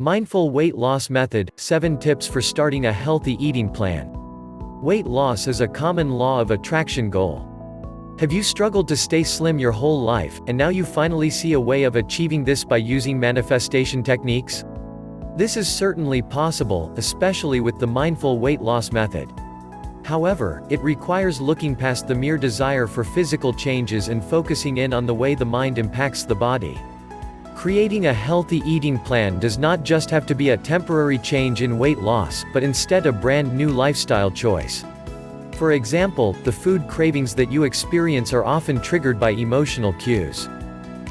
Mindful weight loss method, 7 tips for starting a healthy eating plan. Weight loss is a common law of attraction goal. Have you struggled to stay slim your whole life, and now you finally see a way of achieving this by using manifestation techniques? This is certainly possible, especially with the mindful weight loss method. However, it requires looking past the mere desire for physical changes and focusing in on the way the mind impacts the body. Creating a healthy eating plan does not just have to be a temporary change in weight loss, but instead a brand new lifestyle choice. For example, the food cravings that you experience are often triggered by emotional cues.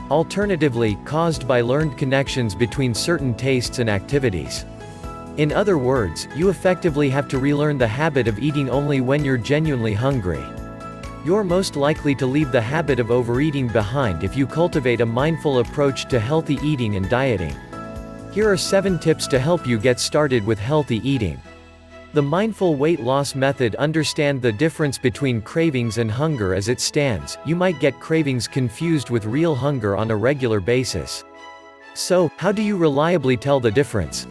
Alternatively, caused by learned connections between certain tastes and activities. In other words, you effectively have to relearn the habit of eating only when you're genuinely hungry. You're most likely to leave the habit of overeating behind if you cultivate a mindful approach to healthy eating and dieting. Here are 7 tips to help you get started with healthy eating. The mindful weight loss method. Understand the difference between cravings and hunger as it stands. You might get cravings confused with real hunger on a regular basis. So, how do you reliably tell the difference?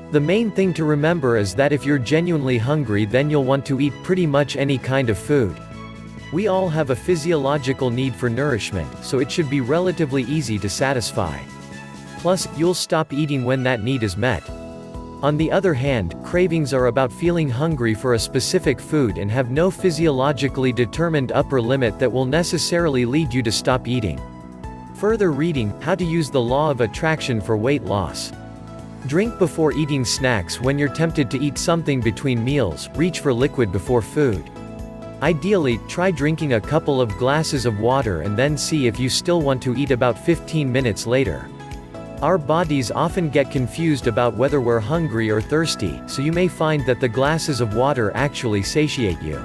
The main thing to remember is that if you're genuinely hungry, then you'll want to eat pretty much any kind of food. We all have a physiological need for nourishment, so it should be relatively easy to satisfy. Plus, you'll stop eating when that need is met. On the other hand, cravings are about feeling hungry for a specific food and have no physiologically determined upper limit that will necessarily lead you to stop eating. Further reading, How to Use the Law of Attraction for Weight Loss. Drink before eating. Snacks. When you're tempted to eat something between meals, reach for liquid before food. Ideally, try drinking a couple of glasses of water and then see if you still want to eat about 15 minutes later. Our bodies often get confused about whether we're hungry or thirsty, so you may find that the glasses of water actually satiate you.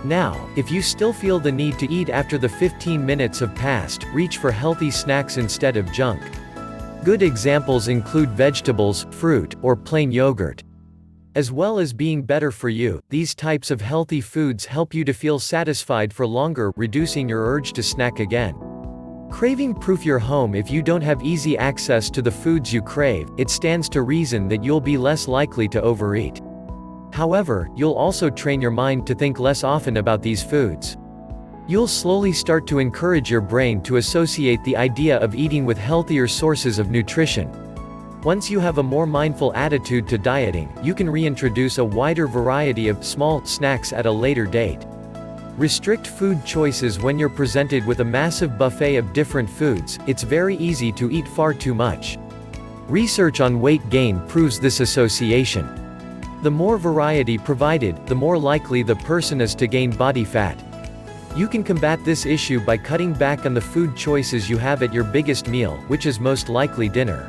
Now, if you still feel the need to eat after the 15 minutes have passed, reach for healthy snacks instead of junk. Good examples include vegetables, fruit, or plain yogurt. As well as being better for you, these types of healthy foods help you to feel satisfied for longer, reducing your urge to snack again. Craving-proof your home. If you don't have easy access to the foods you crave, it stands to reason that you'll be less likely to overeat. However, you'll also train your mind to think less often about these foods. You'll slowly start to encourage your brain to associate the idea of eating with healthier sources of nutrition. Once you have a more mindful attitude to dieting, you can reintroduce a wider variety of small snacks at a later date. Restrict food choices. When you're presented with a massive buffet of different foods, it's very easy to eat far too much. Research on weight gain proves this association. The more variety provided, the more likely the person is to gain body fat. You can combat this issue by cutting back on the food choices you have at your biggest meal, which is most likely dinner.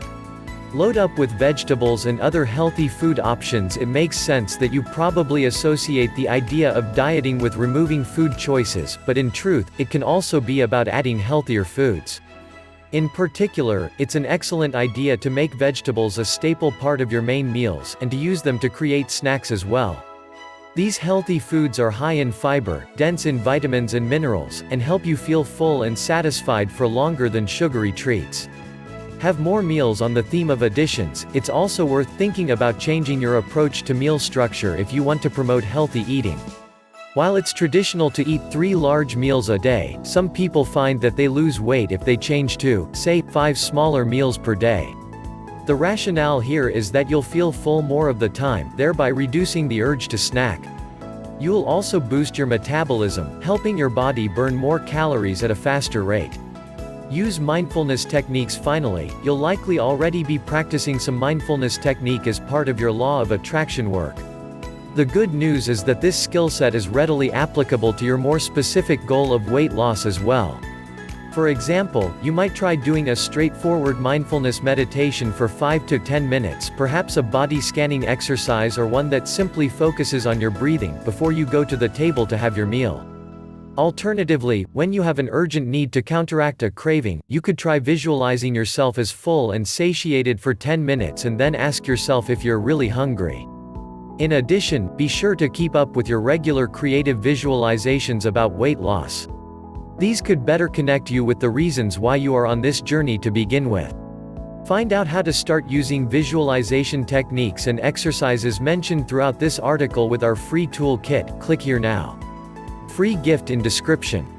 Load up with vegetables and other healthy food options. It makes sense that you probably associate the idea of dieting with removing food choices, but in truth, it can also be about adding healthier foods. In particular, it's an excellent idea to make vegetables a staple part of your main meals, and to use them to create snacks as well. These healthy foods are high in fiber, dense in vitamins and minerals, and help you feel full and satisfied for longer than sugary treats. Have more meals. On the theme of additions, it's also worth thinking about changing your approach to meal structure if you want to promote healthy eating. While it's traditional to eat 3 large meals a day, some people find that they lose weight if they change to, say, 5 smaller meals per day. The rationale here is that you'll feel full more of the time, thereby reducing the urge to snack. You'll also boost your metabolism, helping your body burn more calories at a faster rate. Use mindfulness techniques. Finally, you'll likely already be practicing some mindfulness technique as part of your law of attraction work. The good news is that this skill set is readily applicable to your more specific goal of weight loss as well. For example, you might try doing a straightforward mindfulness meditation for 5 to 10 minutes, perhaps a body scanning exercise or one that simply focuses on your breathing, before you go to the table to have your meal. Alternatively, when you have an urgent need to counteract a craving, you could try visualizing yourself as full and satiated for 10 minutes and then ask yourself if you're really hungry. In addition, be sure to keep up with your regular creative visualizations about weight loss. These could better connect you with the reasons why you are on this journey to begin with. Find out how to start using visualization techniques and exercises mentioned throughout this article with our free toolkit. Click here now. Free gift in description.